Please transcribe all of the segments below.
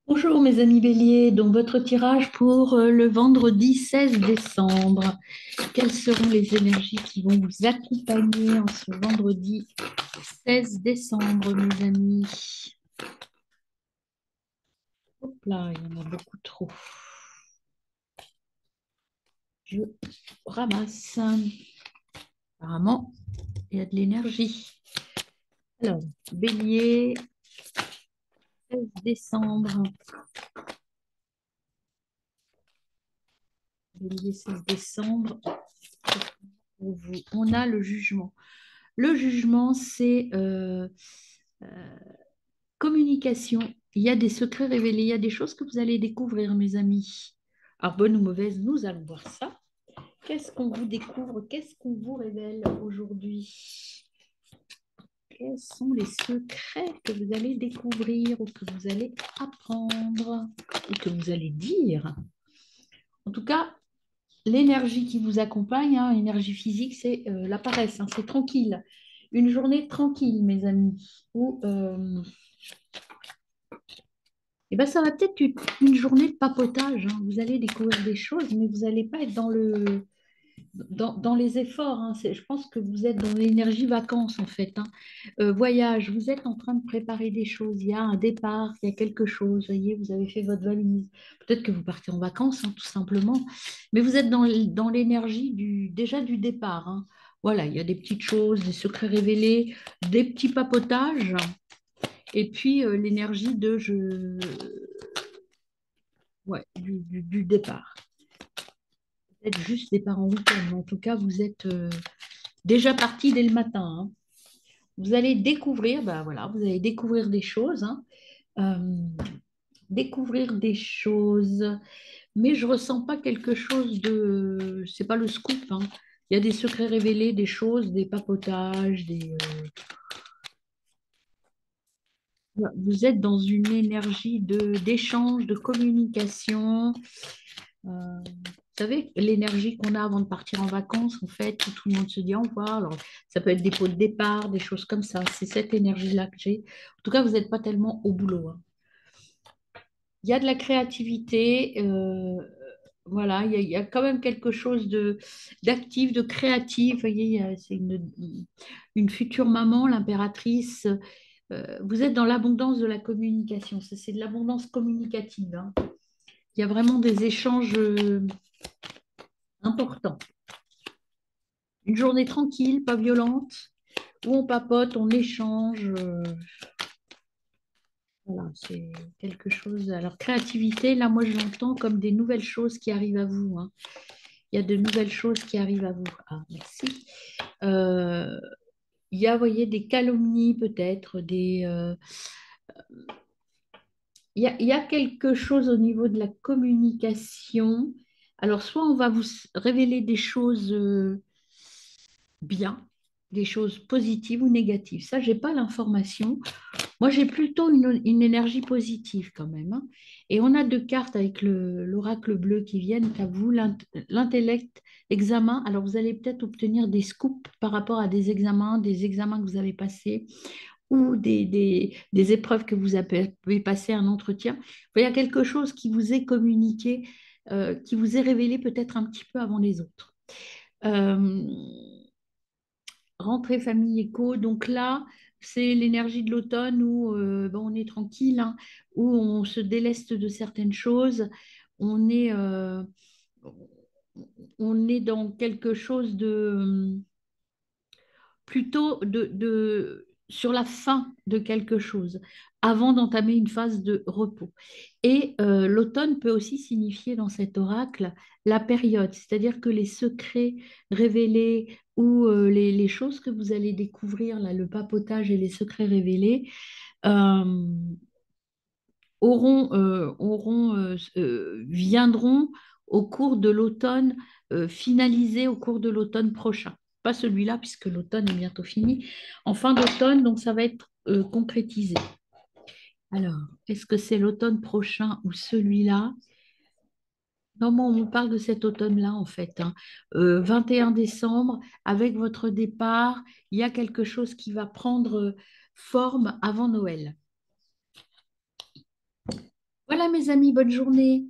Bonjour mes amis béliers, donc votre tirage pour le vendredi 16 décembre. Quelles seront les énergies qui vont vous accompagner en ce vendredi 16 décembre, mes amis? Hop là, il y en a beaucoup trop. Je ramasse. Apparemment, il y a de l'énergie. Alors, bélier, 16 décembre. Bélier 16 décembre. Pour vous. On a le jugement. Le jugement, c'est communication. Il y a des secrets révélés, il y a des choses que vous allez découvrir, mes amis. Alors, bonne ou mauvaise, nous allons voir ça. Qu'est-ce qu'on vous découvre? Qu'est-ce qu'on vous révèle aujourd'hui? Quels sont les secrets que vous allez découvrir ou que vous allez apprendre ou que vous allez dire? En tout cas, l'énergie qui vous accompagne, hein, énergie physique, c'est la paresse, hein, c'est tranquille. Une journée tranquille, mes amis, où eh ben, ça va peut-être être une journée de papotage, hein. Vous allez découvrir des choses, mais vous n'allez pas être dans les efforts, hein. Je pense que vous êtes dans l'énergie vacances, en fait, hein. Voyage, vous êtes en train de préparer des choses. Il y a un départ, il y a quelque chose. Vous voyez, vous avez fait votre valise. Peut-être que vous partez en vacances, hein, tout simplement. Mais vous êtes dans l'énergie déjà du départ, hein. Voilà, il y a des petites choses, des secrets révélés, des petits papotages. Et puis l'énergie ouais, du départ. Peut-être juste départ en week-end, mais en tout cas, vous êtes déjà parti dès le matin, hein. Vous allez découvrir, ben voilà, vous allez découvrir des choses, hein. Euh, Découvrir des choses, mais je ressens pas quelque chose de, c'est pas le scoop, hein. Il y a des secrets révélés, des choses, des papotages, vous êtes dans une énergie d'échange, de communication. Vous savez, l'énergie qu'on a avant de partir en vacances, en fait, où tout le monde se dit au revoir. Alors, ça peut être des pots de départ, des choses comme ça. C'est cette énergie-là que j'ai. En tout cas, vous n'êtes pas tellement au boulot, hein. Il y a de la créativité. Voilà, il y a quand même quelque chose d'actif, de créatif. Vous voyez, c'est une future maman, l'impératrice. Vous êtes dans l'abondance de la communication. Ça, c'est de l'abondance communicative, hein. Il y a vraiment des échanges importants. Une journée tranquille, pas violente, où on papote, on échange. Voilà, c'est quelque chose. Alors, créativité, là, moi, je l'entends comme des nouvelles choses qui arrivent à vous, hein. Il y a de nouvelles choses qui arrivent à vous. Ah, merci. Euh, il y a, vous voyez, des calomnies peut-être, il y a quelque chose au niveau de la communication. Alors, soit on va vous révéler des choses bien, des choses positives ou négatives. Ça, j'ai pas l'information. Moi, j'ai plutôt une énergie positive quand même, hein. Et on a deux cartes avec l'oracle bleu qui viennent à vous, l'intellect, examen. Alors, vous allez peut-être obtenir des scoops par rapport à des examens que vous avez passés ou des épreuves que vous avez passées, un entretien. Il y a quelque chose qui vous est communiqué, qui vous est révélé peut-être un petit peu avant les autres. Euh, Rentrée famille éco, donc là, c'est l'énergie de l'automne où bon, on est tranquille, hein, où on se déleste de certaines choses, on est, euh, on est dans quelque chose de plutôt sur la fin de quelque chose, avant d'entamer une phase de repos. Et l'automne peut aussi signifier dans cet oracle la période, c'est-à-dire que les secrets révélés ou les choses que vous allez découvrir, là, le papotage et les secrets révélés, euh, viendront au cours de l'automne, finalisés au cours de l'automne prochain. Pas celui-là, puisque l'automne est bientôt fini. En fin d'automne, donc ça va être concrétisé. Alors, est-ce que c'est l'automne prochain ou celui-là? Non, moi, on me parle de cet automne-là, en fait, hein. 21 décembre, avec votre départ, il y a quelque chose qui va prendre forme avant Noël. Voilà mes amis, bonne journée.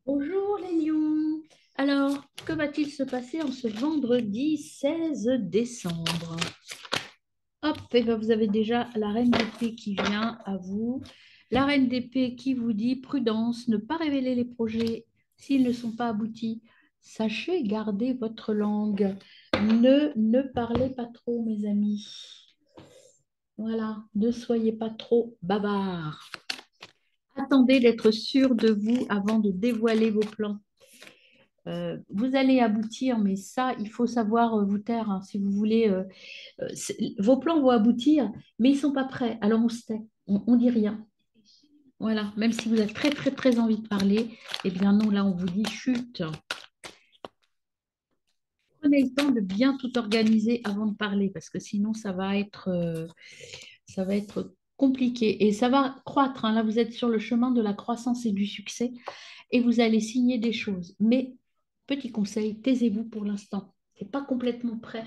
Bonjour les lions. Alors, que va-t-il se passer en ce vendredi 16 décembre? Hop, et ben vous avez déjà la reine d'épée qui vient à vous. La reine d'épée qui vous dit prudence, ne pas révéler les projets s'ils ne sont pas aboutis. Sachez garder votre langue. Ne parlez pas trop, mes amis. Voilà, ne soyez pas trop bavards. Attendez d'être sûr de vous avant de dévoiler vos plans. Vous allez aboutir, mais ça, il faut savoir vous taire, hein, si vous voulez. Vos plans vont aboutir, mais ils ne sont pas prêts. Alors on se tait, on ne dit rien. Voilà, même si vous avez très, très, très envie de parler, eh bien non, là, on vous dit chute. Prenez le temps de bien tout organiser avant de parler, parce que sinon, ça va être compliqué. Et ça va croître, hein. Là, vous êtes sur le chemin de la croissance et du succès, et vous allez signer des choses. Mais, petit conseil, taisez-vous pour l'instant. Ce n'est pas complètement prêt.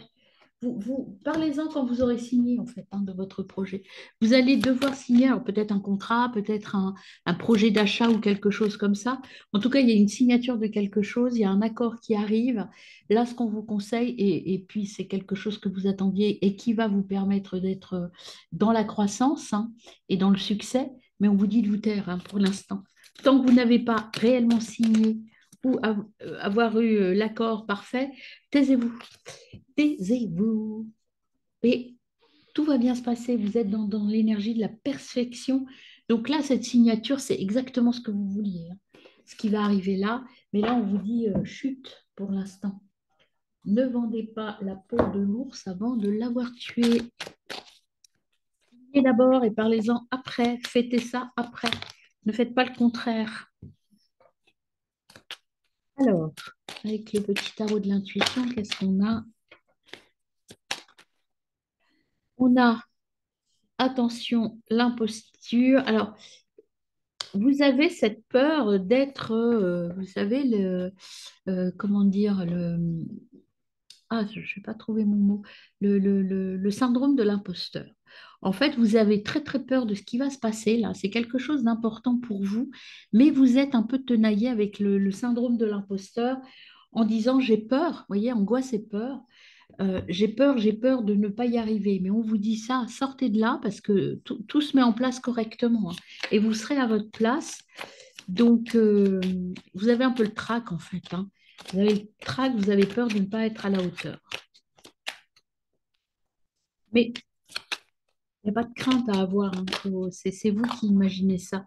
Parlez-en quand vous aurez signé, en fait, hein, de votre projet. Vous allez devoir signer, alors peut-être un contrat, peut-être un projet d'achat ou quelque chose comme ça. En tout cas, il y a une signature de quelque chose, il y a un accord qui arrive. Là, ce qu'on vous conseille, et puis c'est quelque chose que vous attendiez et qui va vous permettre d'être dans la croissance, hein, et dans le succès, mais on vous dit de vous taire, hein, pour l'instant. Tant que vous n'avez pas réellement signé ou avoir eu l'accord parfait, taisez-vous. Taisez-vous. Et tout va bien se passer. Vous êtes dans l'énergie de la perfection. Donc là, cette signature, c'est exactement ce que vous vouliez, hein. Ce qui va arriver là. Mais là, on vous dit chute pour l'instant. Ne vendez pas la peau de l'ours avant de l'avoir tué. Et d'abord et parlez-en après. Fêtez ça après. Ne faites pas le contraire. Alors, avec le petit tarot de l'intuition, qu'est-ce qu'on a? On a, attention, l'imposture. Alors, vous avez cette peur d'être, vous savez, comment dire, je ne vais pas trouver mon mot, le syndrome de l'imposteur. En fait, vous avez très très peur de ce qui va se passer là. C'est quelque chose d'important pour vous, mais vous êtes un peu tenaillé avec le syndrome de l'imposteur en disant j'ai peur, vous voyez, angoisse et peur. J'ai peur de ne pas y arriver. Mais on vous dit ça, sortez de là parce que tout se met en place correctement, hein, et vous serez à votre place. Donc, vous avez un peu le trac en fait, hein. Vous avez le trac, vous avez peur de ne pas être à la hauteur. Mais il n'y a pas de crainte à avoir, hein. C'est vous qui imaginez ça.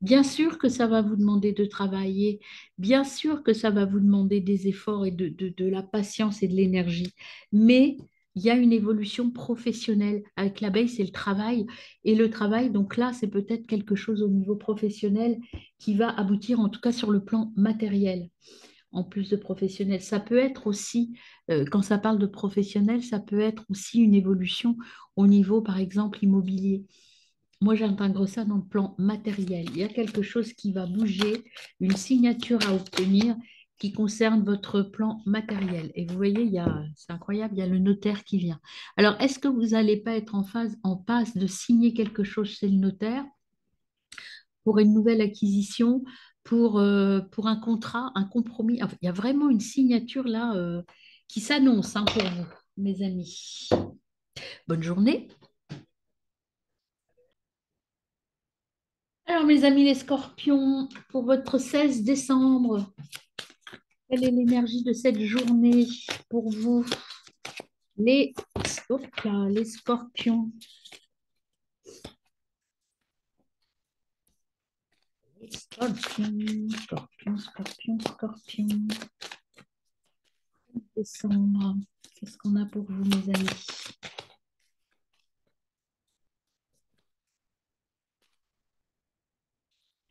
Bien sûr que ça va vous demander de travailler, bien sûr que ça va vous demander des efforts et de la patience et de l'énergie, mais il y a une évolution professionnelle. Avec l'abeille, c'est le travail. Et le travail, donc là, c'est peut-être quelque chose au niveau professionnel qui va aboutir, en tout cas sur le plan matériel, en plus de professionnel. Ça peut être aussi, quand ça parle de professionnel, ça peut être aussi une évolution au niveau, par exemple, immobilier. Moi, j'intègre ça dans le plan matériel. Il y a quelque chose qui va bouger, une signature à obtenir qui concerne votre plan matériel. Et vous voyez, c'est incroyable, il y a le notaire qui vient. Alors, est-ce que vous n'allez pas être en passe de signer quelque chose chez le notaire pour une nouvelle acquisition, pour un contrat, un compromis? Enfin, il y a vraiment une signature là qui s'annonce, hein, pour vous, mes amis. Bonne journée. Alors, mes amis les scorpions, pour votre 16 décembre, quelle est l'énergie de cette journée pour vous, les, hop là, les scorpions? Les scorpions, scorpions, scorpions, scorpions. Décembre, qu'est-ce qu'on a pour vous, mes amis?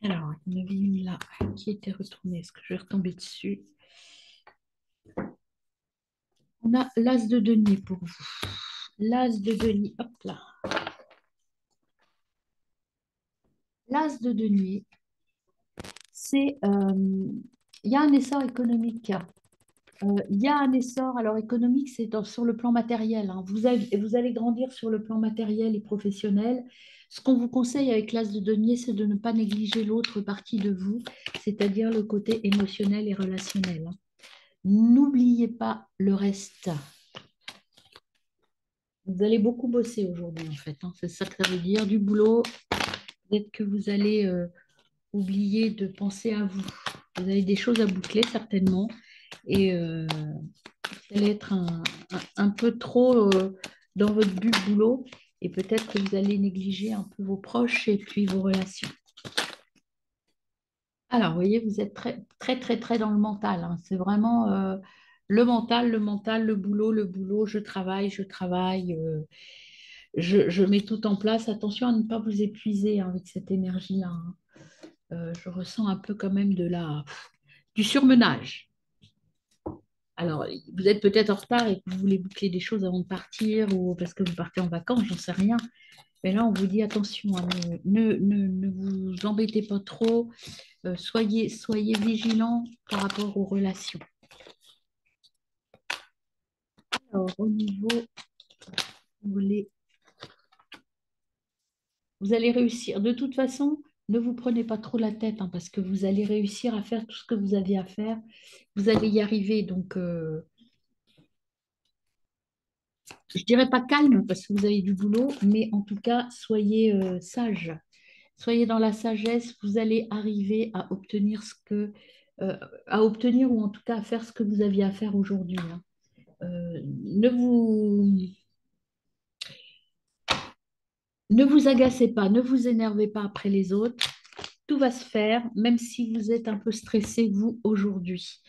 Alors, il y en avait une là qui était retournée. Est-ce que je vais retomber dessus? On a l'as de denier pour vous. L'as de denier, hop là. L'as de denier, c'est, il y a un essor économique Il y a un essor, alors économique, c'est sur le plan matériel, hein. Vous allez grandir sur le plan matériel et professionnel. Ce qu'on vous conseille avec l'as de denier, c'est de ne pas négliger l'autre partie de vous, c'est-à-dire le côté émotionnel et relationnel, hein. N'oubliez pas le reste. Vous allez beaucoup bosser aujourd'hui, en fait, hein. C'est ça que ça veut dire, du boulot. Peut-être que vous allez oublier de penser à vous. Vous avez des choses à boucler, certainement. Et vous allez être un peu trop dans votre but boulot. Et peut-être que vous allez négliger un peu vos proches et puis vos relations. Alors, vous voyez, vous êtes très, très, très, très dans le mental, hein. C'est vraiment le mental, le mental, le boulot, je travaille, je mets tout en place. Attention à ne pas vous épuiser, hein, avec cette énergie-là, hein. Je ressens un peu quand même du surmenage. Alors, vous êtes peut-être en retard et que vous voulez boucler des choses avant de partir ou parce que vous partez en vacances, j'en sais rien. Mais là, on vous dit attention, hein, ne vous embêtez pas trop, soyez vigilants par rapport aux relations. Alors, au niveau, vous voulez- vous allez réussir. De toute façon, ne vous prenez pas trop la tête, hein, parce que vous allez réussir à faire tout ce que vous avez à faire. Vous allez y arriver. Donc, je dirais pas calme parce que vous avez du boulot, mais en tout cas, soyez sage. Soyez dans la sagesse. Vous allez arriver à obtenir ou en tout cas à faire ce que vous aviez à faire aujourd'hui, hein. Ne vous, ne vous agacez pas, ne vous énervez pas après les autres. Tout va se faire, même si vous êtes un peu stressé, vous, aujourd'hui.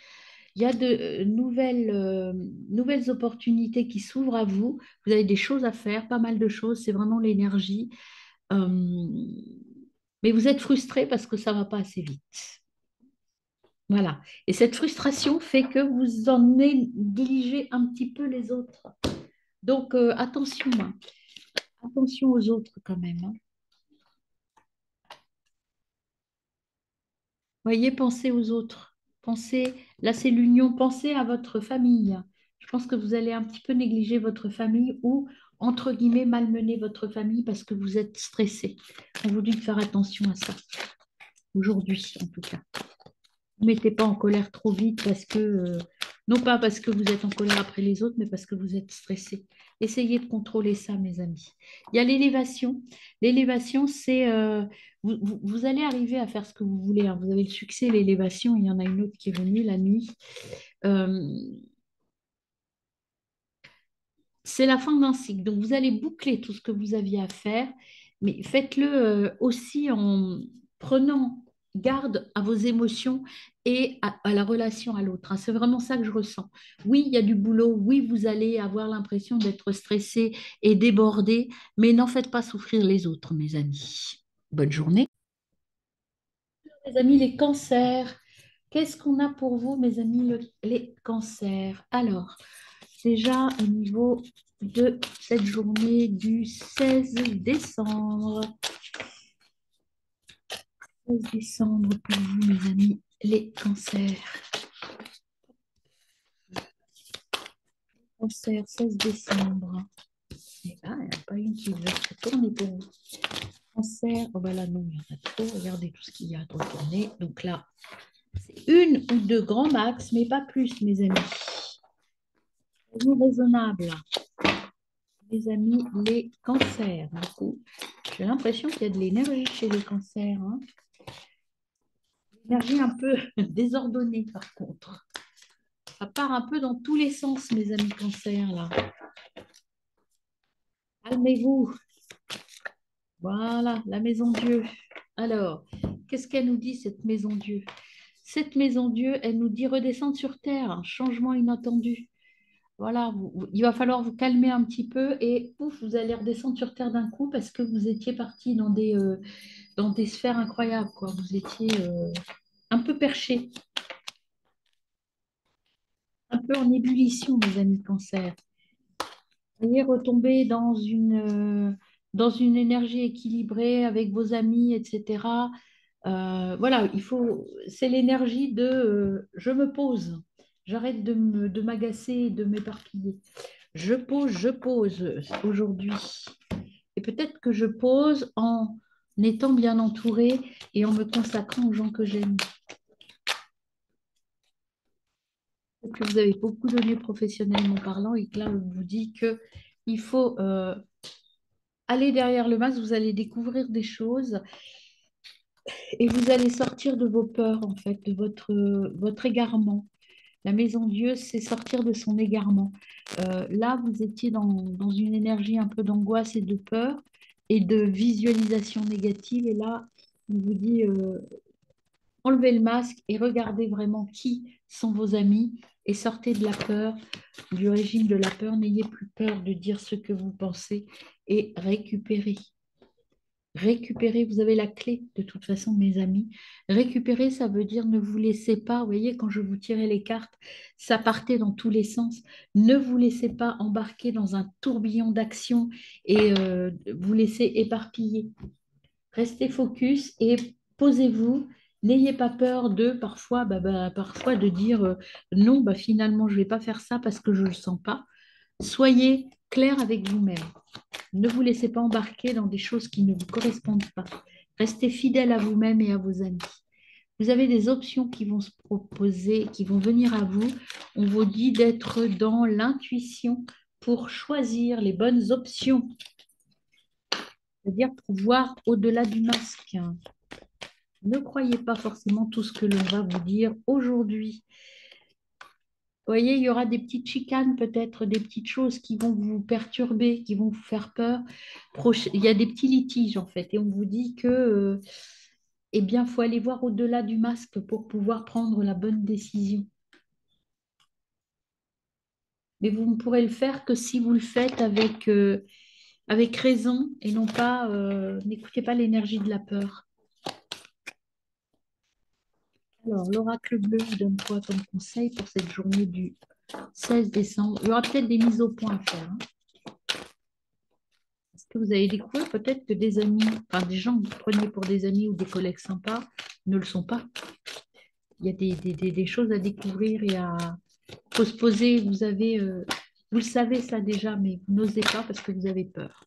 Il y a de nouvelles opportunités qui s'ouvrent à vous. Vous avez des choses à faire, pas mal de choses. C'est vraiment l'énergie. Euh, mais vous êtes frustré parce que ça ne va pas assez vite. Voilà. Et cette frustration fait que vous en négligez un petit peu les autres. Donc, attention, hein. Attention aux autres quand même, hein. Voyez, pensez aux autres. Pensez, là c'est l'union, pensez à votre famille. Je pense que vous allez un petit peu négliger votre famille ou, entre guillemets, malmener votre famille parce que vous êtes stressé. On vous dit de faire attention à ça, aujourd'hui en tout cas. Ne mettez pas en colère trop vite parce que, non pas parce que vous êtes en colère après les autres, mais parce que vous êtes stressé. Essayez de contrôler ça, mes amis. Il y a l'élévation. L'élévation, c'est, vous allez arriver à faire ce que vous voulez, hein. Vous avez le succès, l'élévation. Il y en a une autre qui est venue la nuit. Euh, c'est la fin d'un cycle. Donc, vous allez boucler tout ce que vous aviez à faire, mais faites-le aussi en prenant garde à vos émotions et à la relation à l'autre, hein. C'est vraiment ça que je ressens. Oui, il y a du boulot. Oui, vous allez avoir l'impression d'être stressé et débordé, mais n'en faites pas souffrir les autres, mes amis. Bonne journée. Mes amis, les cancers. Qu'est-ce qu'on a pour vous, mes amis, les cancers? Alors, déjà au niveau de cette journée du 16 décembre. 16 décembre pour vous, mes amis, les cancers. Cancer, 16 décembre. Et là, il n'y en a pas une qui veut se tourner pour vous. Cancer, oh ben là, non, il y en a trop. Regardez tout ce qu'il y a de retourner. Donc là, c'est une ou deux grands max, mais pas plus, mes amis. Soyons raisonnables, les amis, les cancers. Du coup, j'ai l'impression qu'il y a de l'énergie chez les cancers, hein. L'énergie un peu désordonnée, par contre. Ça part un peu dans tous les sens, mes amis cancers, là. Calmez-vous. Voilà, la maison Dieu. Alors, qu'est-ce qu'elle nous dit, cette maison Dieu? Cette maison Dieu, elle nous dit redescendre sur terre, un changement inattendu. Voilà, il va falloir vous calmer un petit peu et pouf, vous allez redescendre sur terre d'un coup parce que vous étiez parti dans des sphères incroyables, quoi. Vous étiez un peu perché, un peu en ébullition, mes amis cancer. Vous allez retomber dans une énergie équilibrée avec vos amis, etc. Voilà, c'est l'énergie de je me pose. J'arrête de m'agacer et de m'éparpiller. Je pose aujourd'hui. Et peut-être que je pose en étant bien entourée et en me consacrant aux gens que j'aime. Peut-être que vous avez beaucoup donné professionnellement parlant et que là, on vous dit que il faut aller derrière le masque, vous allez découvrir des choses et vous allez sortir de vos peurs, en fait, de votre égarement. La maison Dieu, c'est sortir de son égarement. Là, vous étiez dans une énergie un peu d'angoisse et de peur et de visualisation négative. Et là, on vous dit, enlevez le masque et regardez vraiment qui sont vos amis et sortez de la peur, du régime de la peur. N'ayez plus peur de dire ce que vous pensez et récupérez. Récupérer, vous avez la clé de toute façon, mes amis. Récupérer, ça veut dire ne vous laissez pas, vous voyez, quand je vous tirais les cartes, ça partait dans tous les sens. Ne vous laissez pas embarquer dans un tourbillon d'action et vous laissez éparpiller. Restez focus et posez-vous. N'ayez pas peur de parfois, parfois de dire non, finalement, je ne vais pas faire ça parce que je ne le sens pas. Soyez clair avec vous-même. Ne vous laissez pas embarquer dans des choses qui ne vous correspondent pas. Restez fidèle à vous-même et à vos amis. Vous avez des options qui vont se proposer, qui vont venir à vous. On vous dit d'être dans l'intuition pour choisir les bonnes options, c'est-à-dire pour voir au-delà du masque. Ne croyez pas forcément tout ce que l'on va vous dire aujourd'hui. Vous voyez, il y aura des petites chicanes, peut-être des petites choses qui vont vous perturber, qui vont vous faire peur. Il y a des petits litiges, en fait. Et on vous dit que, eh bien, il faut aller voir au-delà du masque pour pouvoir prendre la bonne décision. Mais vous ne pourrez le faire que si vous le faites avec raison et non pas, n'écoutez pas l'énergie de la peur. Alors, l'oracle bleu vous donne quoi comme conseil pour cette journée du 16 décembre? Il y aura peut-être des mises au point à faire, hein. Est-ce que vous avez découvert peut-être que des amis, enfin des gens que vous preniez pour des amis ou des collègues sympas ne le sont pas? Il y a des choses à découvrir et à faut se poser. Vous le savez ça déjà, mais vous n'osez pas parce que vous avez peur.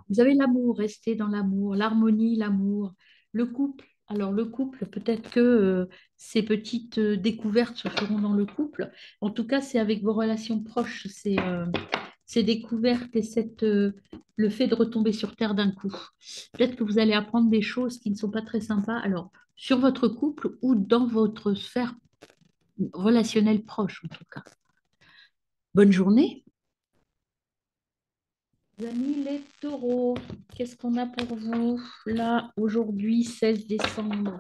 Vous avez l'amour, restez dans l'amour, l'harmonie, l'amour, le couple. Alors le couple, peut-être que ces petites découvertes se feront dans le couple. En tout cas, c'est avec vos relations proches, ces découvertes et le fait de retomber sur terre d'un coup. Peut-être que vous allez apprendre des choses qui ne sont pas très sympas. Alors, sur votre couple ou dans votre sphère relationnelle proche, en tout cas. Bonne journée. Les amis, les taureaux, qu'est-ce qu'on a pour vous là aujourd'hui, 16 décembre?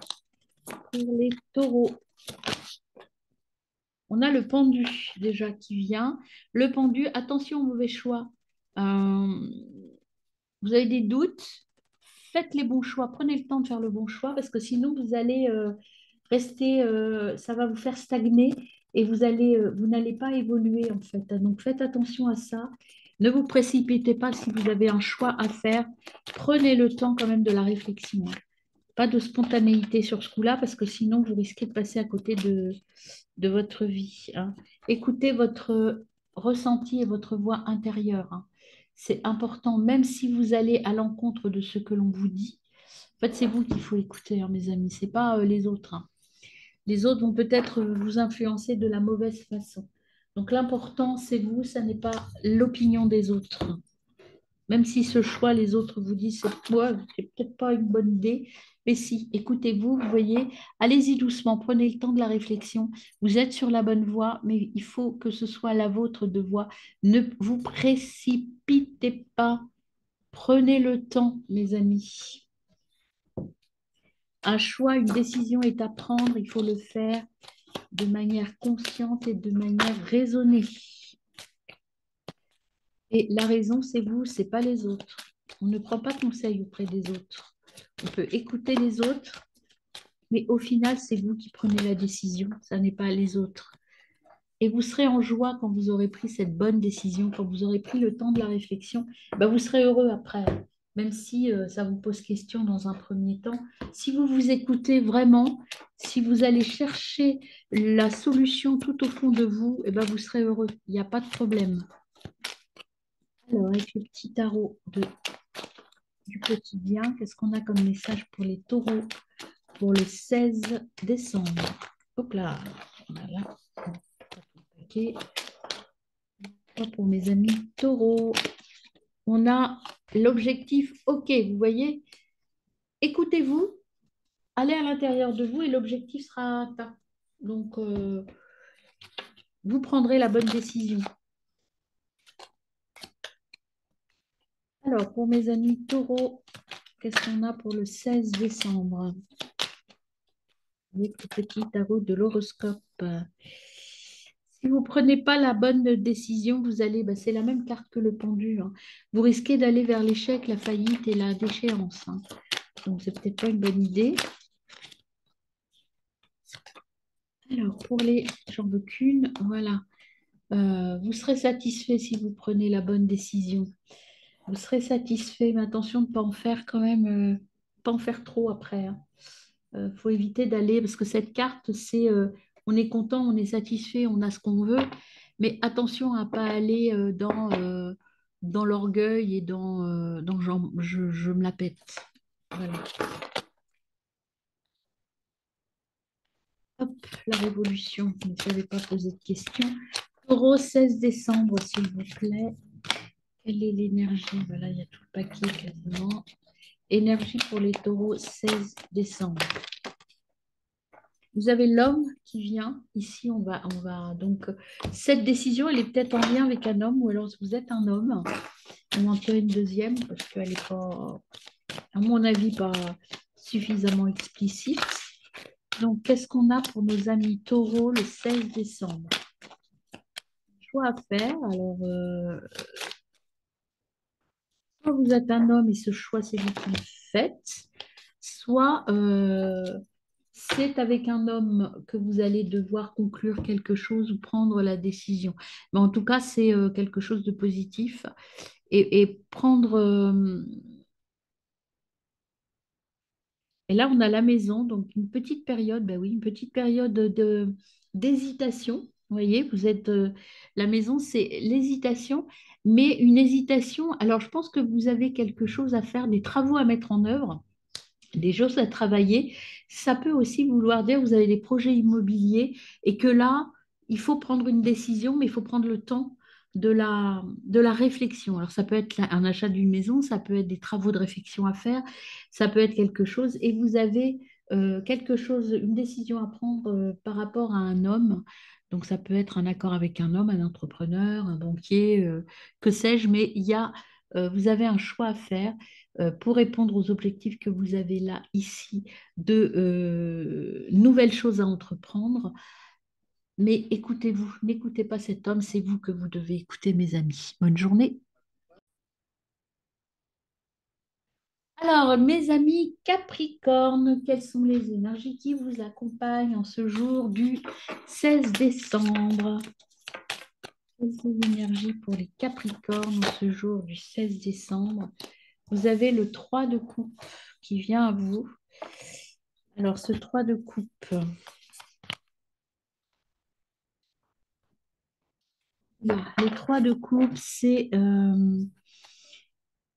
Pour les taureaux, on a le pendu déjà qui vient. Le pendu, attention au mauvais choix. Euh, vous avez des doutes, faites les bons choix, prenez le temps de faire le bon choix parce que sinon vous allez rester, ça va vous faire stagner et vous n'allez pas évoluer en fait. Donc faites attention à ça. Ne vous précipitez pas si vous avez un choix à faire. Prenez le temps quand même de la réflexion, hein. Pas de spontanéité sur ce coup-là parce que sinon vous risquez de passer à côté de votre vie, hein. Écoutez votre ressenti et votre voix intérieure, hein. C'est important, même si vous allez à l'encontre de ce que l'on vous dit. En fait, c'est vous qu'il faut écouter, hein, mes amis, c'est pas les autres, hein. Les autres vont peut-être vous influencer de la mauvaise façon. Donc l'important, c'est vous, ça n'est pas l'opinion des autres. Même si ce choix, les autres vous disent, c'est peut-être pas une bonne idée, mais si, écoutez-vous, vous voyez, allez-y doucement, prenez le temps de la réflexion. Vous êtes sur la bonne voie, mais il faut que ce soit la vôtre de voie. Ne vous précipitez pas. Prenez le temps, mes amis. Un choix, une décision est à prendre, il faut le faire de manière consciente et de manière raisonnée. Et la raison, c'est vous, c'est pas les autres. On ne prend pas conseil auprès des autres. On peut écouter les autres, mais au final, c'est vous qui prenez la décision, ça n'est pas les autres. Et vous serez en joie quand vous aurez pris cette bonne décision, quand vous aurez pris le temps de la réflexion, vous serez heureux après. même si ça vous pose question dans un premier temps. Si vous vous écoutez vraiment, si vous allez chercher la solution tout au fond de vous, eh ben, vous serez heureux. Il n'y a pas de problème. Alors, avec le petit tarot du quotidien, qu'est-ce qu'on a comme message pour les taureaux pour le 16 décembre? Hop là, voilà. Ok. Pour mes amis taureaux, on a l'objectif OK. Vous voyez, écoutez-vous, allez à l'intérieur de vous et l'objectif sera atteint. Donc, vous prendrez la bonne décision. Alors, pour mes amis taureaux, qu'est-ce qu'on a pour le 16 décembre? Avec le petit tarot de l'horoscope. Si vous ne prenez pas la bonne décision, vous allez, bah, c'est la même carte que le pendu, hein. Vous risquez d'aller vers l'échec, la faillite et la déchéance, hein. Donc, c'est peut-être pas une bonne idée. Alors, pour les, j'en veux qu'une, voilà. Vous serez satisfait si vous prenez la bonne décision. Vous serez satisfait, mais attention de ne pas en faire quand même, pas en faire trop après, hein. Faut éviter d'aller, parce que cette carte, c'est on est content, on est satisfait, on a ce qu'on veut, mais attention à ne pas aller dans l'orgueil et dans je me la pète. Voilà. Hop, la révolution. Vous ne savez pas poser de questions. Taureau, 16 décembre, s'il vous plaît. Quelle est l'énergie? Voilà, il y a tout le paquet quasiment. Énergie pour les taureaux, 16 décembre. Vous avez l'homme qui vient. Ici, on va donc. Cette décision, elle est peut-être en lien avec un homme, ou alors vous êtes un homme. On va en tirer une deuxième parce qu'elle n'est pas, à mon avis, pas suffisamment explicite. Donc, qu'est-ce qu'on a pour nos amis taureaux le 16 décembre? Choix à faire. Alors, soit vous êtes un homme et ce choix, c'est vous qui le faites, soit c'est avec un homme que vous allez devoir conclure quelque chose ou prendre la décision. Mais en tout cas, c'est quelque chose de positif. Et prendre... et là, on a la maison, donc une petite période, ben oui, une petite période d'hésitation. Vous voyez, vous êtes... la maison, c'est l'hésitation, mais une hésitation... Alors, je pense que vous avez quelque chose à faire, des travaux à mettre en œuvre, des choses à travailler. Ça peut aussi vouloir dire que vous avez des projets immobiliers et que là, il faut prendre une décision, mais il faut prendre le temps de la réflexion. Alors, ça peut être un achat d'une maison, ça peut être des travaux de réflexion à faire, ça peut être quelque chose, et vous avez quelque chose, une décision à prendre par rapport à un homme. Donc, ça peut être un accord avec un homme, un entrepreneur, un banquier, que sais-je, mais vous avez un choix à faire pour répondre aux objectifs que vous avez là, ici, de nouvelles choses à entreprendre. Mais écoutez-vous, n'écoutez pas cet homme, c'est vous que vous devez écouter, mes amis. Bonne journée. Alors, mes amis Capricorne, quelles sont les énergies qui vous accompagnent en ce jour du 16 décembre? Quelles sont les énergies pour les Capricornes en ce jour du 16 décembre? Vous avez le 3 de coupe qui vient à vous. Alors, ce 3 de coupe, là, le 3 de coupe, c'est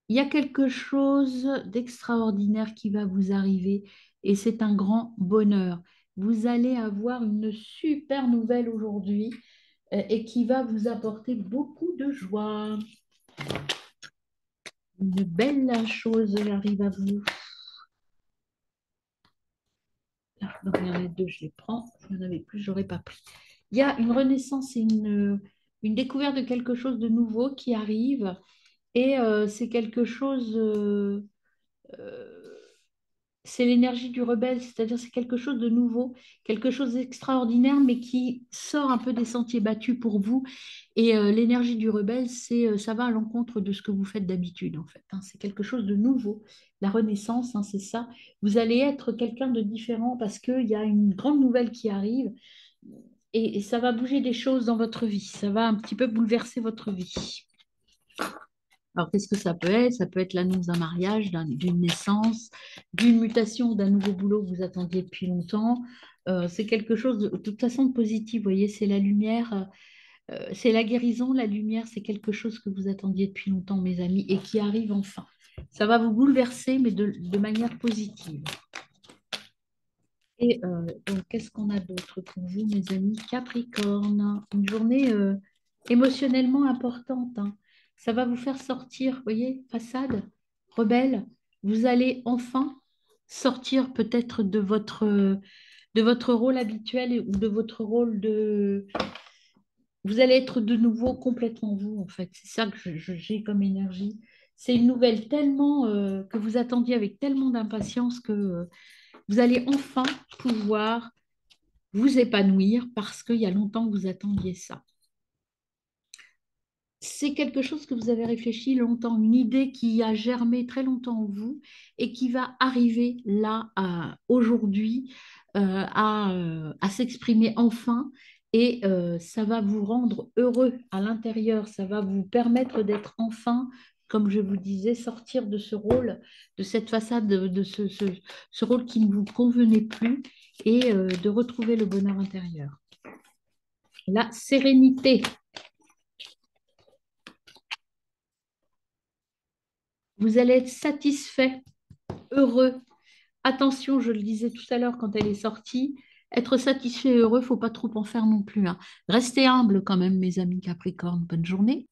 il y a quelque chose d'extraordinaire qui va vous arriver et c'est un grand bonheur. Vous allez avoir une super nouvelle aujourd'hui et qui va vous apporter beaucoup de joie. Une belle chose arrive à vous. Ah, donc, il y en a deux, je les prends. Il n'y en avait plus, je n'aurais pas pris. Il y a une renaissance et une découverte de quelque chose de nouveau qui arrive. Et c'est quelque chose, euh, c'est l'énergie du rebelle, c'est-à-dire c'est quelque chose de nouveau, quelque chose d'extraordinaire, mais qui sort un peu des sentiers battus pour vous. Et l'énergie du rebelle, ça va à l'encontre de ce que vous faites d'habitude, en fait, hein. C'est quelque chose de nouveau. La renaissance, hein, c'est ça. Vous allez être quelqu'un de différent parce qu'il y a une grande nouvelle qui arrive et ça va bouger des choses dans votre vie. Ça va un petit peu bouleverser votre vie. Alors, qu'est-ce que ça peut être? Ça peut être l'annonce d'un mariage, d'une naissance, d'une mutation, d'un nouveau boulot que vous attendiez depuis longtemps. C'est quelque chose de toute façon de positif. Vous voyez, c'est la lumière, c'est la guérison. La lumière, c'est quelque chose que vous attendiez depuis longtemps, mes amis, et qui arrive enfin. Ça va vous bouleverser, mais de manière positive. Et donc, qu'est-ce qu'on a d'autre pour vous, mes amis Capricorne? Une journée émotionnellement importante, hein. Ça va vous faire sortir, vous voyez, façade, rebelle. Vous allez enfin sortir peut-être de votre rôle habituel ou de votre rôle de... Vous allez être de nouveau complètement vous, en fait. C'est ça que j'ai comme énergie. C'est une nouvelle tellement que vous attendiez avec tellement d'impatience que vous allez enfin pouvoir vous épanouir parce qu'il y a longtemps que vous attendiez ça. C'est quelque chose que vous avez réfléchi longtemps, une idée qui a germé très longtemps en vous et qui va arriver là, aujourd'hui, à s'exprimer enfin. Et ça va vous rendre heureux à l'intérieur, ça va vous permettre d'être enfin, comme je vous disais, sortir de ce rôle, de cette façade, de ce rôle qui ne vous convenait plus et de retrouver le bonheur intérieur. La sérénité. Vous allez être satisfait, heureux. Attention, je le disais tout à l'heure quand elle est sortie, être satisfait et heureux, il ne faut pas trop en faire non plus, hein. Restez humble quand même, mes amis Capricorne. Bonne journée.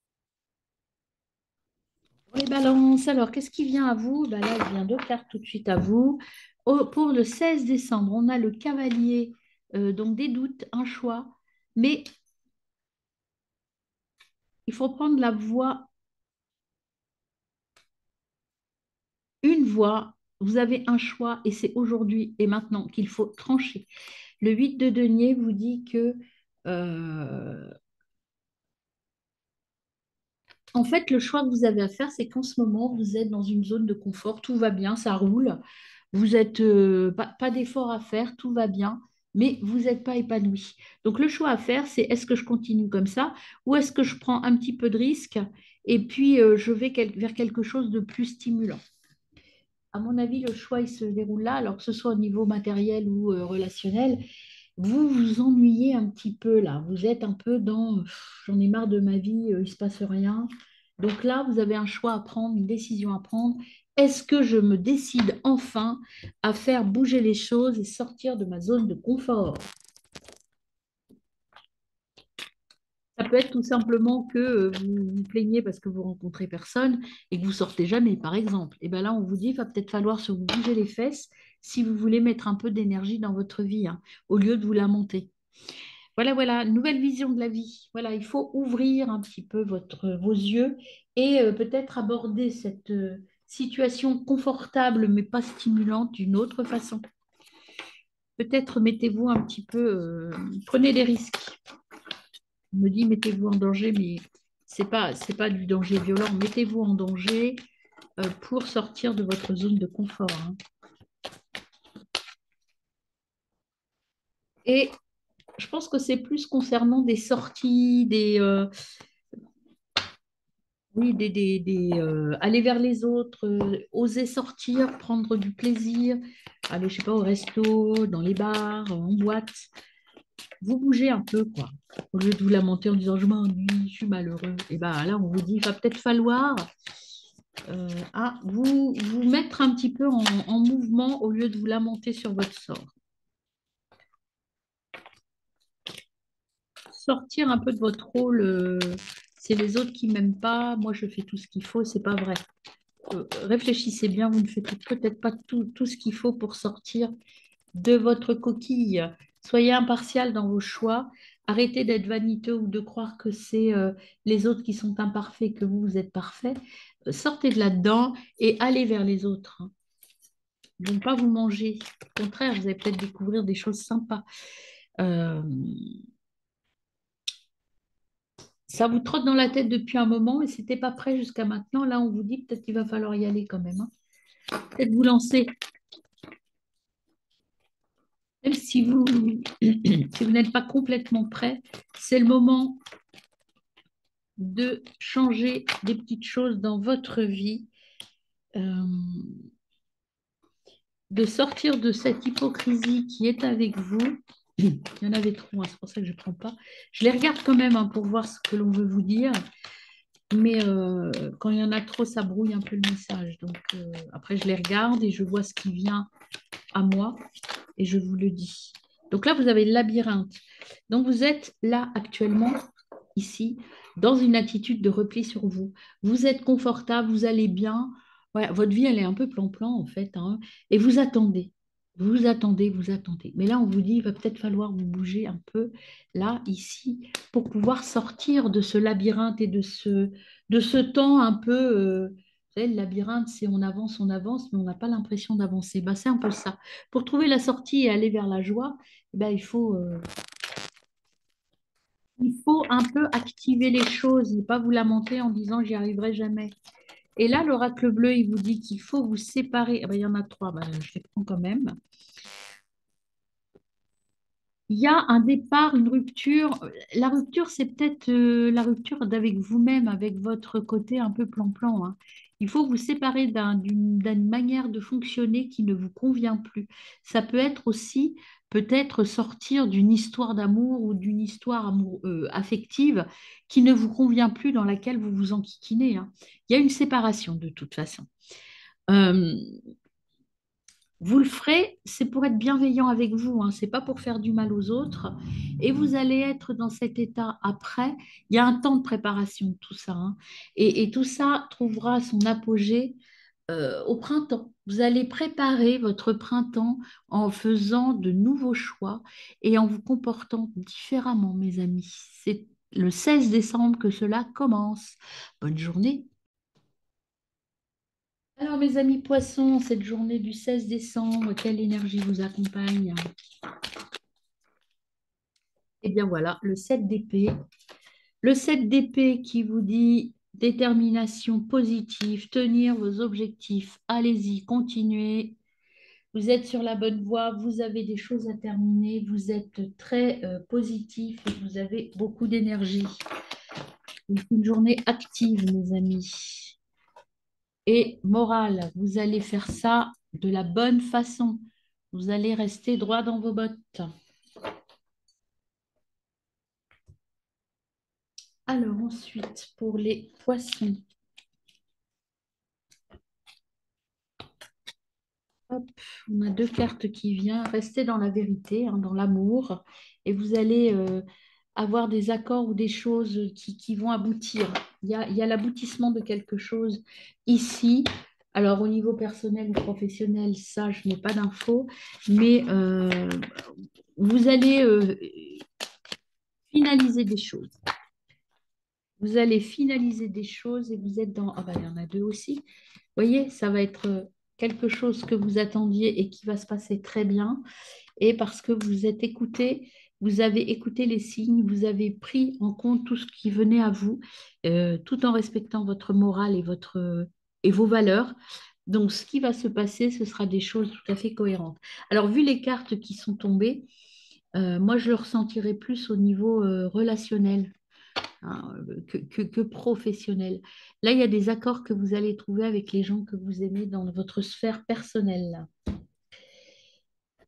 Pour les balances, alors qu'est-ce qui vient à vous? Ben là, il vient deux cartes tout de suite à vous. Pour le 16 décembre, on a le cavalier, donc des doutes, un choix, mais il faut prendre la voie, une voie. Vous avez un choix et c'est aujourd'hui et maintenant qu'il faut trancher. Le 8 de denier vous dit que, euh, en fait, le choix que vous avez à faire, c'est qu'en ce moment, vous êtes dans une zone de confort, tout va bien, ça roule, vous êtes pas d'effort à faire, tout va bien, mais vous n'êtes pas épanoui. Donc, le choix à faire, c'est est-ce que je continue comme ça ou est-ce que je prends un petit peu de risque et puis je vais vers quelque chose de plus stimulant. À mon avis, le choix, il se déroule là, alors que ce soit au niveau matériel ou relationnel. Vous vous ennuyez un petit peu là. Vous êtes un peu dans j'en ai marre de ma vie, il ne se passe rien. Donc là, vous avez un choix à prendre, une décision à prendre. Est-ce que je me décide enfin à faire bouger les choses et sortir de ma zone de confort? Ça peut être tout simplement que vous vous plaignez parce que vous rencontrez personne et que vous sortez jamais, par exemple. Et bien là, on vous dit, il va peut-être falloir se vous bouger les fesses si vous voulez mettre un peu d'énergie dans votre vie, hein, au lieu de vous lamenter. Voilà, voilà, nouvelle vision de la vie. Voilà, il faut ouvrir un petit peu vos yeux et peut-être aborder cette situation confortable mais pas stimulante d'une autre façon. Peut-être mettez-vous un petit peu, prenez des risques. On me dit mettez-vous en danger, mais c'est pas du danger violent. Mettez-vous en danger pour sortir de votre zone de confort, hein. Et je pense que c'est plus concernant des sorties, oui, aller vers les autres, oser sortir, prendre du plaisir, aller, je sais pas, au resto, dans les bars, en boîte. Vous bougez un peu, quoi. Au lieu de vous lamenter en disant je m'ennuie, je suis malheureux. Et bien là, on vous dit, il va peut-être falloir vous mettre un petit peu en mouvement au lieu de vous lamenter sur votre sort. Sortir un peu de votre rôle, c'est les autres qui m'aiment pas, moi je fais tout ce qu'il faut, c'est pas vrai. Réfléchissez bien, vous ne faites peut-être pas tout ce qu'il faut pour sortir de votre coquille. Soyez impartial dans vos choix. Arrêtez d'être vaniteux ou de croire que c'est les autres qui sont imparfaits, que vous êtes parfait. Sortez de là-dedans et allez vers les autres, hein. Ils ne vont pas vous manger. Au contraire, vous allez peut-être découvrir des choses sympas. Euh, Ça vous trotte dans la tête depuis un moment et c'était pas prêt jusqu'à maintenant. Là, on vous dit peut-être qu'il va falloir y aller quand même, hein. Peut-être vous lancer. Même si vous, si vous n'êtes pas complètement prêt, c'est le moment de changer des petites choses dans votre vie, euh, de sortir de cette hypocrisie qui est avec vous. Il y en avait trop, hein, c'est pour ça que je ne prends pas. Je les regarde quand même, hein, pour voir ce que l'on veut vous dire. Mais quand il y en a trop, ça brouille un peu le message. Donc après, je les regarde et je vois ce qui vient à moi et je vous le dis. Donc là, vous avez le labyrinthe. Donc vous êtes là actuellement, ici, dans une attitude de repli sur vous. Vous êtes confortable, vous allez bien. Voilà, votre vie, elle est un peu plan-plan en fait, hein, et vous attendez. Vous attendez, vous attendez. Mais là, on vous dit, il va peut-être falloir vous bouger un peu, là, ici, pour pouvoir sortir de ce labyrinthe et de ce temps un peu... vous savez, le labyrinthe, c'est on avance, mais on n'a pas l'impression d'avancer. Ben, c'est un peu ça. Pour trouver la sortie et aller vers la joie, ben, il faut un peu activer les choses, ne pas vous lamenter en disant j'y arriverai jamais. Et là, l'oracle bleu, il vous dit qu'il faut vous séparer. Ah ben, il y en a trois, ben, je les prends quand même. Il y a un départ, une rupture. La rupture, c'est peut-être la rupture d'avec vous-même, avec votre côté un peu plan-plan, hein. Il faut vous séparer d'une manière de fonctionner qui ne vous convient plus. Ça peut être aussi peut-être sortir d'une histoire d'amour ou d'une histoire affective qui ne vous convient plus, dans laquelle vous vous enquiquinez, hein. Il y a une séparation de toute façon. Euh, vous le ferez, c'est pour être bienveillant avec vous, hein, c'est pas pour faire du mal aux autres. Et vous allez être dans cet état après. Il y a un temps de préparation de tout ça, hein. Et tout ça trouvera son apogée au printemps. Vous allez préparer votre printemps en faisant de nouveaux choix et en vous comportant différemment, mes amis. C'est le 16 décembre que cela commence. Bonne journée. Alors, mes amis poissons, cette journée du 16 décembre, quelle énergie vous accompagne? Eh bien voilà, le 7 d'épée. Le 7 d'épée qui vous dit détermination positive, tenir vos objectifs, allez-y, continuez. Vous êtes sur la bonne voie, vous avez des choses à terminer, vous êtes très positif et vous avez beaucoup d'énergie. C'est une journée active, mes amis. Et morale, vous allez faire ça de la bonne façon. Vous allez rester droit dans vos bottes. Alors ensuite, pour les poissons, hop, on a deux cartes qui viennent. Restez dans la vérité, hein, dans l'amour, et vous allez avoir des accords ou des choses qui vont aboutir. Il y a l'aboutissement de quelque chose ici. Alors au niveau personnel ou professionnel, ça, je n'ai pas d'infos, mais vous allez finaliser des choses. Vous allez finaliser des choses et vous êtes dans... Ah bah, il y en a deux aussi. Vous voyez, ça va être quelque chose que vous attendiez et qui va se passer très bien. Et parce que vous êtes écouté, vous avez écouté les signes, vous avez pris en compte tout ce qui venait à vous, tout en respectant votre morale et vos valeurs. Donc, ce qui va se passer, ce sera des choses tout à fait cohérentes. Alors, vu les cartes qui sont tombées, moi, je le ressentirai plus au niveau relationnel, hein, que professionnel. Là, il y a des accords que vous allez trouver avec les gens que vous aimez dans votre sphère personnelle.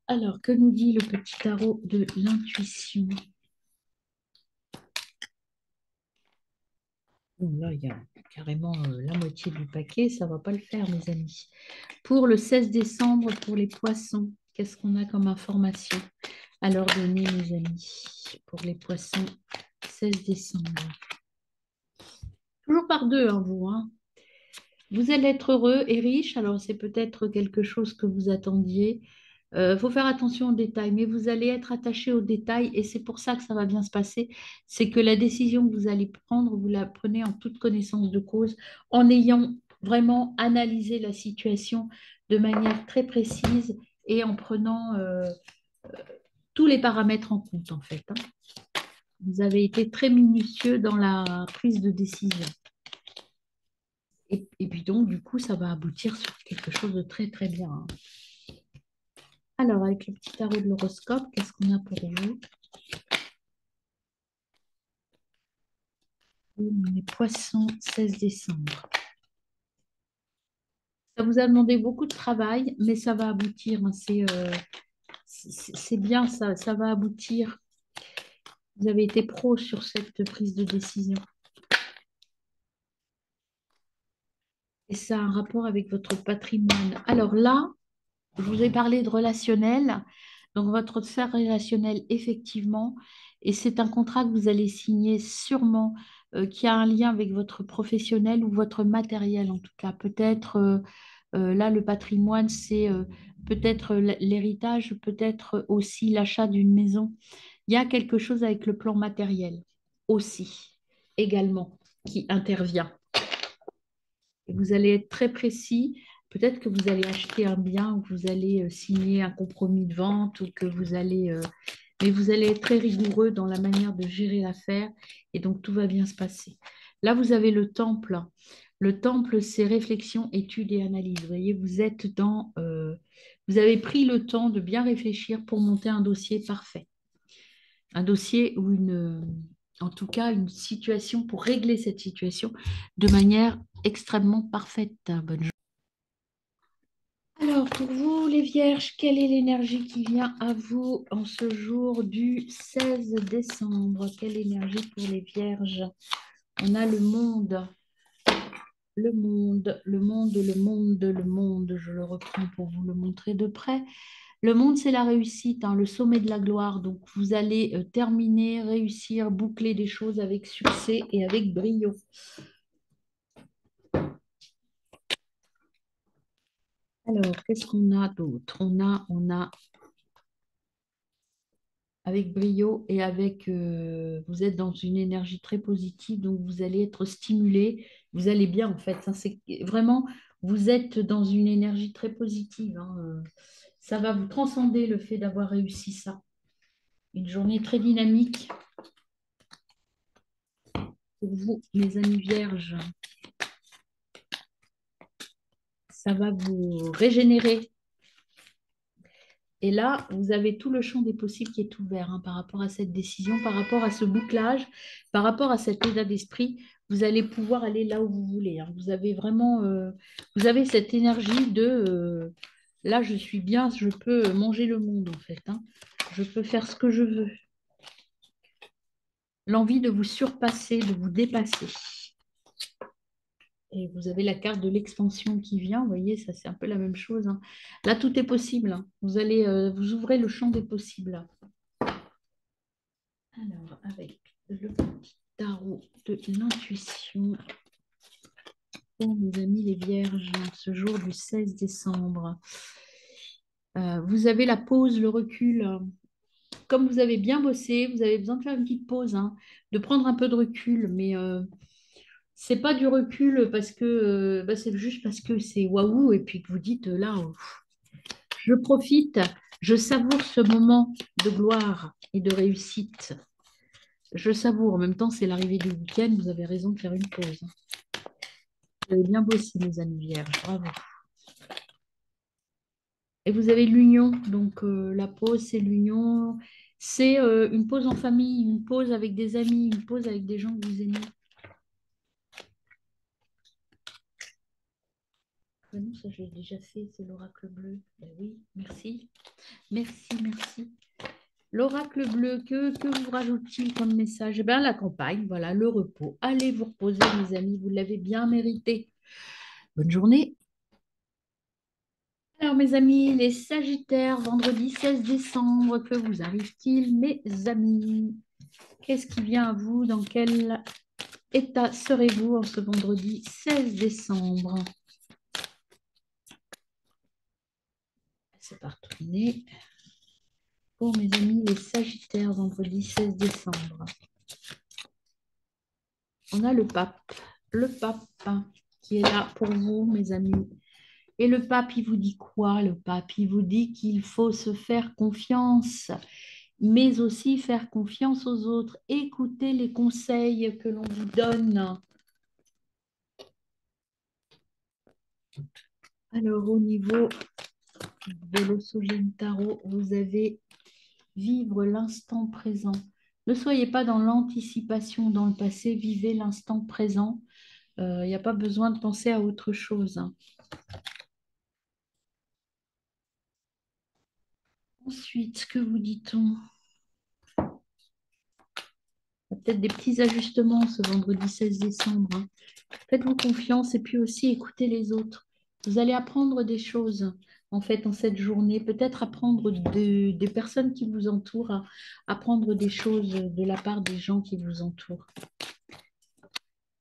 Alors, que nous dit le petit tarot de l'intuition? Bon, là, il y a carrément la moitié du paquet, ça ne va pas le faire, mes amis. Pour le 16 décembre, pour les poissons, qu'est-ce qu'on a comme information? Alors, donnez, mes amis, pour les poissons, 16 décembre. Toujours par deux, hein, vous, hein. Vous allez être heureux et riche, alors c'est peut-être quelque chose que vous attendiez. Il faut faire attention aux détails, mais vous allez être attaché aux détails et c'est pour ça que ça va bien se passer. C'est que la décision que vous allez prendre, vous la prenez en toute connaissance de cause, en ayant vraiment analysé la situation de manière très précise et en prenant tous les paramètres en compte, en fait, hein. Vous avez été très minutieux dans la prise de décision. Et puis donc, du coup, ça va aboutir sur quelque chose de très, très bien, hein. Alors, avec le petit tarot de l'horoscope, qu'est-ce qu'on a pour vous? On est poisson, 16 décembre. Ça vous a demandé beaucoup de travail, mais ça va aboutir, hein. C'est bien, ça va aboutir. Vous avez été pro sur cette prise de décision. Et ça a un rapport avec votre patrimoine. Alors là, je vous ai parlé de relationnel. Donc, votre sphère relationnelle, effectivement, et c'est un contrat que vous allez signer sûrement, qui a un lien avec votre professionnel ou votre matériel, en tout cas. Peut-être, là, le patrimoine, c'est peut-être l'héritage, peut-être aussi l'achat d'une maison. Il y a quelque chose avec le plan matériel aussi, également, qui intervient. Et vous allez être très précis. Peut-être que vous allez acheter un bien ou que vous allez signer un compromis de vente ou que vous allez... mais vous allez être très rigoureux dans la manière de gérer l'affaire et donc tout va bien se passer. Là, vous avez le temple. Le temple, c'est réflexion, étude et analyse. Vous voyez, vous êtes dans... vous avez pris le temps de bien réfléchir pour monter un dossier parfait. Un dossier ou en tout cas, une situation pour régler cette situation de manière extrêmement parfaite. Bonne journée. Alors, pour vous, les vierges, quelle est l'énergie qui vient à vous en ce jour du 16 décembre? Quelle énergie pour les vierges? On a le monde, le monde, le monde, le monde, le monde. Je le reprends pour vous le montrer de près. Le monde, c'est la réussite, hein, le sommet de la gloire. Donc, vous allez terminer, réussir, boucler des choses avec succès et avec brio. Alors, qu'est-ce qu'on a d'autre? On a avec brio et avec, vous êtes dans une énergie très positive, donc vous allez être stimulé, vous allez bien en fait, hein. C'est vraiment, vous êtes dans une énergie très positive, hein. Ça va vous transcender le fait d'avoir réussi ça. Une journée très dynamique pour vous, mes amis vierges. Ça va vous régénérer. Et là, vous avez tout le champ des possibles qui est ouvert, hein, par rapport à cette décision, par rapport à ce bouclage, par rapport à cet état d'esprit. Vous allez pouvoir aller là où vous voulez, hein. Vous avez vraiment, vous avez cette énergie de, là, je suis bien, je peux manger le monde en fait, hein. Je peux faire ce que je veux. L'envie de vous surpasser, de vous dépasser. Et vous avez la carte de l'expansion qui vient, vous voyez, ça c'est un peu la même chose, hein. Là, tout est possible, hein. Vous allez, vous ouvrez le champ des possibles. Alors, avec le petit tarot de l'intuition pour mes amis les vierges, ce jour du 16 décembre. Vous avez la pause, le recul. Comme vous avez bien bossé, vous avez besoin de faire une petite pause, hein, de prendre un peu de recul, mais c'est pas du recul parce que bah, c'est juste parce que c'est waouh et puis que vous dites là, je profite, je savoure ce moment de gloire et de réussite. Je savoure. En même temps, c'est l'arrivée du week-end. Vous avez raison de faire une pause. Vous avez bien bossé, mes amis vierges. Bravo. Et vous avez l'union. Donc, la pause, c'est l'union. C'est une pause en famille, une pause avec des amis, une pause avec des gens que vous aimez. Ah non, ça, je l'ai déjà fait. C'est l'oracle bleu. Ben oui, merci. Merci, merci. L'oracle bleu, que vous rajoute-t-il comme message? Eh bien, la campagne, voilà, le repos. Allez vous reposer, mes amis. Vous l'avez bien mérité. Bonne journée. Alors, mes amis, les Sagittaires, vendredi 16 décembre, que vous arrive-t-il, mes amis? Qu'est-ce qui vient à vous? Dans quel état serez-vous en ce vendredi 16 décembre? C'est pas retourné. Pour mes amis, les Sagittaires, vendredi 16 décembre. On a le pape qui est là pour vous, mes amis. Et le pape, il vous dit quoi? Le pape, il vous dit qu'il faut se faire confiance, mais aussi faire confiance aux autres. Écoutez les conseils que l'on vous donne. Alors, au niveau de l'Ossogène Tarot, vous avez vivre l'instant présent. Ne soyez pas dans l'anticipation, dans le passé, vivez l'instant présent. Il n'y a pas besoin de penser à autre chose, hein. Ensuite, que vous dit-on? Peut-être des petits ajustements ce vendredi 16 décembre, hein. Faites-vous confiance et puis aussi écoutez les autres. Vous allez apprendre des choses en fait en cette journée, peut-être apprendre des personnes qui vous entourent, apprendre des choses de la part des gens qui vous entourent.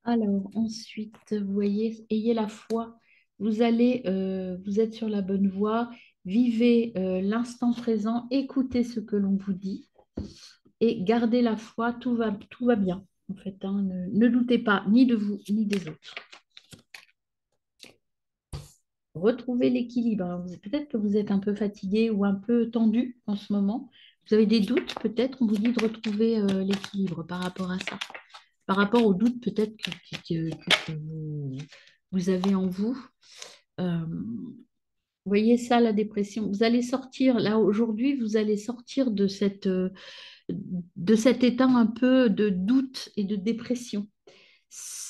Alors ensuite, vous voyez, ayez la foi. Vous êtes sur la bonne voie. Vivez l'instant présent, écoutez ce que l'on vous dit et gardez la foi. Tout va bien en fait, hein. Ne doutez pas ni de vous ni des autres. Retrouvez l'équilibre. Alors, peut-être que vous êtes un peu fatigué ou un peu tendu en ce moment. Vous avez des doutes, peut-être. On vous dit de retrouver l'équilibre par rapport à ça. Par rapport aux doutes, peut-être que vous avez en vous. Vous voyez ça, la dépression. Vous allez sortir, là aujourd'hui, vous allez sortir de cet état un peu de doute et de dépression.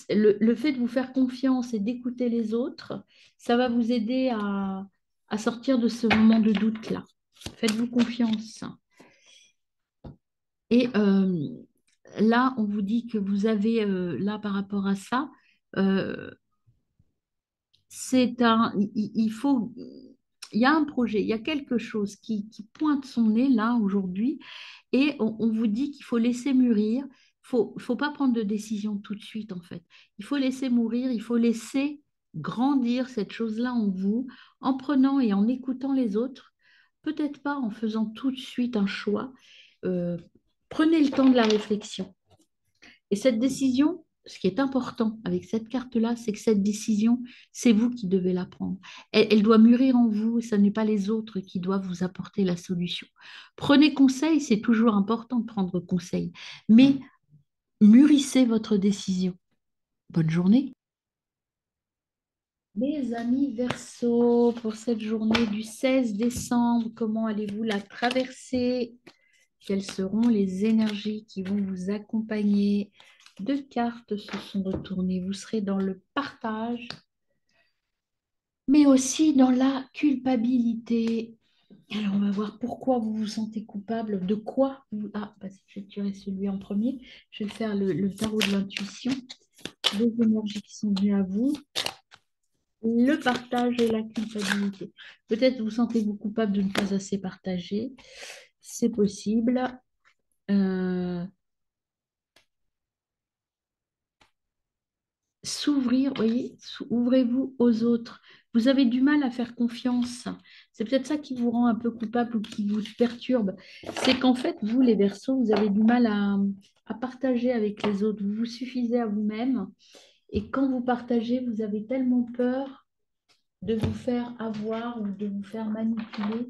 Le fait de vous faire confiance et d'écouter les autres, ça va vous aider à sortir de ce moment de doute-là. Faites-vous confiance. Et là, on vous dit que vous avez, là, par rapport à ça, euh, il faut, il y a un projet, il y a quelque chose qui pointe son nez là aujourd'hui et on vous dit qu'il faut laisser mûrir. Faut pas prendre de décision tout de suite en fait. Il faut laisser mourir, il faut laisser grandir cette chose-là en vous en prenant et en écoutant les autres. Peut-être pas en faisant tout de suite un choix. Euh, Prenez le temps de la réflexion. Et cette décision, ce qui est important avec cette carte-là, c'est que cette décision, c'est vous qui devez la prendre. Elle doit mûrir en vous et ce n'est pas les autres qui doivent vous apporter la solution. Prenez conseil, c'est toujours important de prendre conseil, mais mûrissez votre décision. Bonne journée. Les amis Verseau, pour cette journée du 16 décembre, comment allez-vous la traverser? Quelles seront les énergies qui vont vous accompagner? Deux cartes se sont retournées. Vous serez dans le partage, mais aussi dans la culpabilité. Alors, on va voir pourquoi vous vous sentez coupable, de quoi vous... Ah, bah, je vais tirer celui en premier. Je vais faire le tarot de l'intuition. Les énergies qui sont venues à vous, le partage et la culpabilité. Peut-être vous sentez-vous coupable de ne pas assez partager. C'est possible. Euh, S'ouvrir, voyez, ouvrez-vous aux autres. Vous avez du mal à faire confiance. C'est peut-être ça qui vous rend un peu coupable ou qui vous perturbe. C'est qu'en fait, vous, les Verseaux, vous avez du mal à partager avec les autres. Vous vous suffisez à vous-même. Et quand vous partagez, vous avez tellement peur de vous faire avoir ou de vous faire manipuler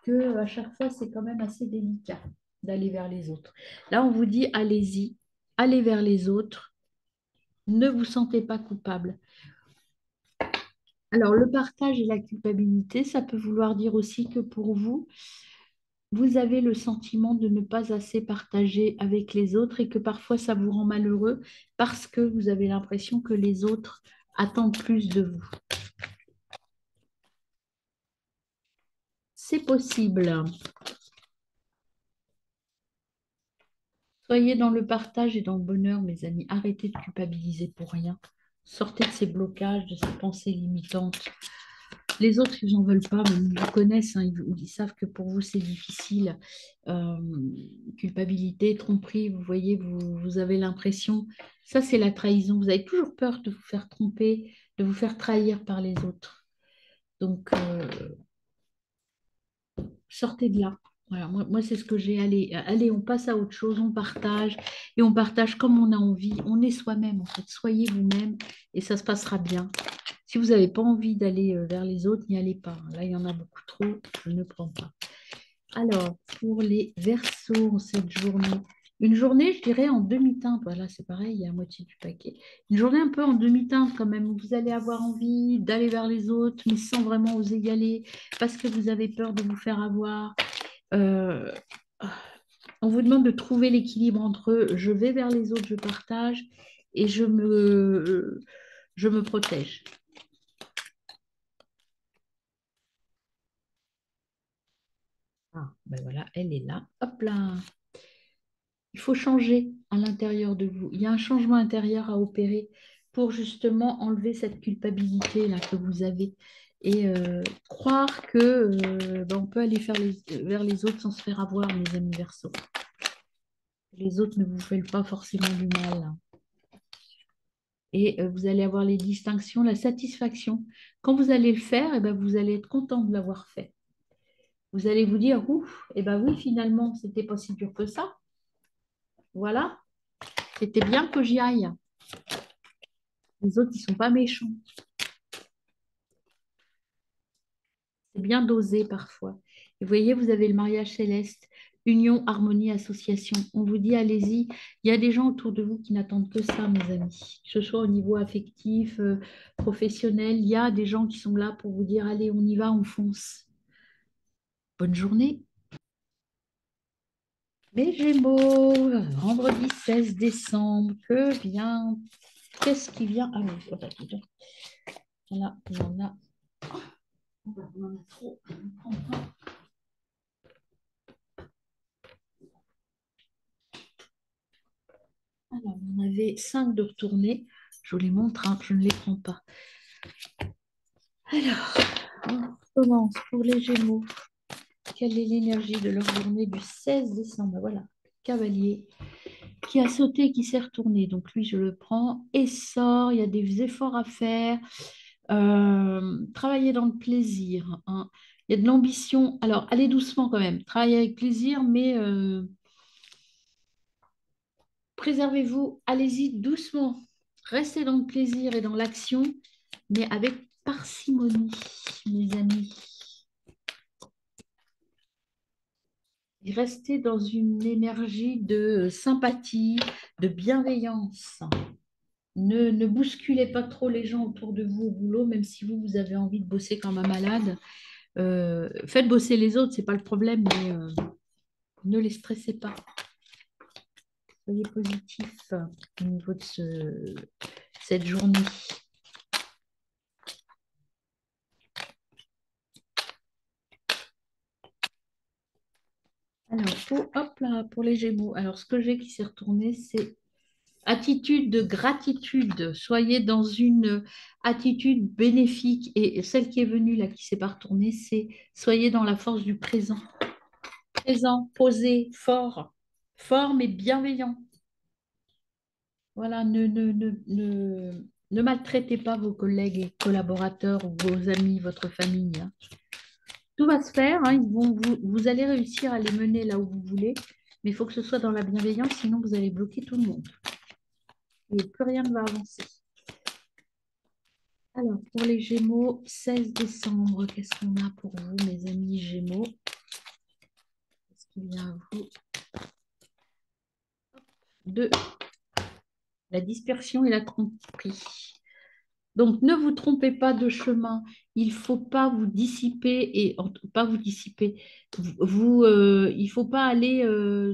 que à chaque fois, c'est quand même assez délicat d'aller vers les autres. Là, on vous dit, allez-y, allez vers les autres. Ne vous sentez pas coupable. Alors, le partage et la culpabilité, ça peut vouloir dire aussi que pour vous, vous avez le sentiment de ne pas assez partager avec les autres et que parfois ça vous rend malheureux parce que vous avez l'impression que les autres attendent plus de vous. C'est possible. Soyez dans le partage et dans le bonheur, mes amis. Arrêtez de culpabiliser pour rien. Sortez de ces blocages, de ces pensées limitantes. Les autres, ils n'en veulent pas, mais ils vous connaissent, hein, ils savent que pour vous, c'est difficile. Euh, Culpabilité, tromperie, vous voyez, vous avez l'impression, ça c'est la trahison. Vous avez toujours peur de vous faire tromper, de vous faire trahir par les autres. Donc, sortez de là. Voilà, moi c'est ce que j'ai. Allez, on passe à autre chose, on partage, et on partage comme on a envie. On est soi-même, en fait. Soyez vous-même, et ça se passera bien. Si vous n'avez pas envie d'aller vers les autres, n'y allez pas. Là, il y en a beaucoup trop, je ne prends pas. Alors, pour les Verseaux, cette journée, une journée, je dirais, en demi-teinte. Voilà, c'est pareil, il y a la moitié du paquet. Une journée un peu en demi-teinte quand même, où vous allez avoir envie d'aller vers les autres, mais sans vraiment oser y aller, parce que vous avez peur de vous faire avoir. Euh, On vous demande de trouver l'équilibre entre je vais vers les autres, je partage et je me protège. Ah, ben voilà, elle est là. Hop là. Il faut changer à l'intérieur de vous. Il y a un changement intérieur à opérer pour justement enlever cette culpabilité là que vous avez et croire que ben, on peut aller vers les autres sans se faire avoir, mes amis Verseaux. Les autres ne vous veulent pas forcément du mal. Et vous allez avoir les distinctions, la satisfaction. Quand vous allez le faire, eh ben, vous allez être content de l'avoir fait. Vous allez vous dire, ouf, eh ben oui, finalement, c'était pas si dur que ça. Voilà, c'était bien que j'y aille. Les autres, ils sont pas méchants. C'est bien dosé parfois. Et vous voyez, vous avez le mariage céleste, union, harmonie, association. On vous dit, allez-y. Il y a des gens autour de vous qui n'attendent que ça, mes amis. Que ce soit au niveau affectif, professionnel, il y a des gens qui sont là pour vous dire, allez, on y va, on fonce. Bonne journée. Mes Gémeaux, vendredi 16 décembre, que vient, qu'est-ce qui vient? Ah oui, oh, bah, dis donc. Voilà, il y en a. Oh, bah, on en a trop. Je ne prends pas. Alors, on avait 5 de retournés. Je vous les montre, hein, je ne les prends pas. Alors, on commence pour les Gémeaux. Quelle est l'énergie de leur journée du 16 décembre? Voilà, cavalier qui a sauté, qui s'est retourné. Donc lui, je le prends et sort. Il y a des efforts à faire. Travailler dans le plaisir, hein. Il y a de l'ambition. Alors, allez doucement quand même. Travaillez avec plaisir, mais préservez-vous. Allez-y doucement. Restez dans le plaisir et dans l'action, mais avec parcimonie, mes amis. Et restez dans une énergie de sympathie, de bienveillance. Ne bousculez pas trop les gens autour de vous au boulot, même si vous avez envie de bosser comme un malade. Faites bosser les autres, c'est pas le problème, mais ne les stressez pas. Soyez positif au niveau de cette journée. Alors, hop là, pour les Gémeaux. Alors, ce que j'ai qui s'est retourné, c'est attitude de gratitude. Soyez dans une attitude bénéfique. Et celle qui est venue là, qui ne s'est pas retournée, c'est soyez dans la force du présent. Présent, posé, fort. Fort mais bienveillant. Voilà, ne maltraitez pas vos collègues et collaborateurs ou vos amis, votre famille, hein. Tout va se faire, hein, vous allez réussir à les mener là où vous voulez, mais il faut que ce soit dans la bienveillance, sinon vous allez bloquer tout le monde. Et plus rien ne va avancer. Alors, pour les Gémeaux, 16 décembre, qu'est-ce qu'on a pour vous, mes amis Gémeaux? Qu'est-ce qu'il y a à vous? De la dispersion et la tromperie. Donc, ne vous trompez pas de chemin. Il ne faut pas vous dissiper et pas vous dissiper. Il ne faut pas aller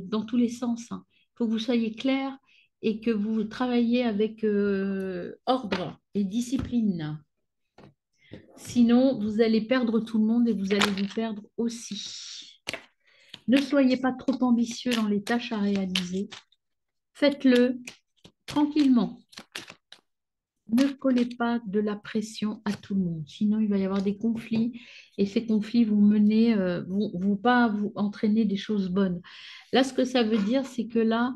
dans tous les sens, hein. Il faut que vous soyez clair et que vous travaillez avec ordre et discipline. Sinon, vous allez perdre tout le monde et vous allez vous perdre aussi. Ne soyez pas trop ambitieux dans les tâches à réaliser. Faites-le tranquillement. Ne collez pas de la pression à tout le monde, sinon il va y avoir des conflits et ces conflits vont mener, vont pas vous entraîner des choses bonnes. Là, ce que ça veut dire, c'est que là,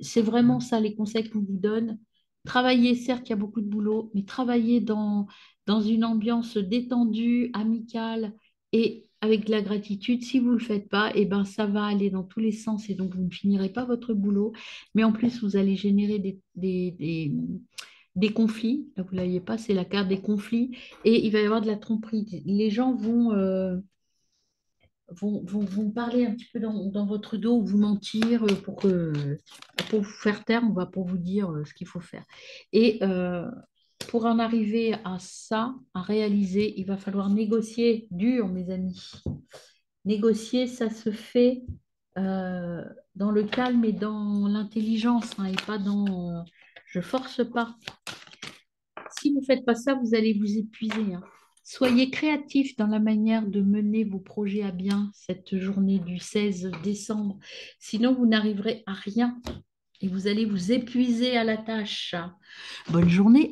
c'est vraiment ça les conseils qu'on vous donne. Travaillez, certes, il y a beaucoup de boulot, mais travaillez dans une ambiance détendue, amicale et avec de la gratitude. Si vous ne le faites pas, eh ben, ça va aller dans tous les sens et donc vous ne finirez pas votre boulot. Mais en plus, vous allez générer des conflits. Là, vous ne l'aviez pas, c'est la carte des conflits. Et il va y avoir de la tromperie. Les gens vont parler un petit peu dans votre dos, vous mentir pour vous faire taire, on va pour vous dire ce qu'il faut faire. Et pour en arriver à ça, à réaliser, il va falloir négocier dur, mes amis. Négocier, ça se fait euh, dans le calme et dans l'intelligence, hein, et pas dans je force pas. Si vous ne faites pas ça, vous allez vous épuiser, hein. Soyez créatif dans la manière de mener vos projets à bien cette journée du 16 décembre. Sinon, vous n'arriverez à rien et vous allez vous épuiser à la tâche. Bonne journée.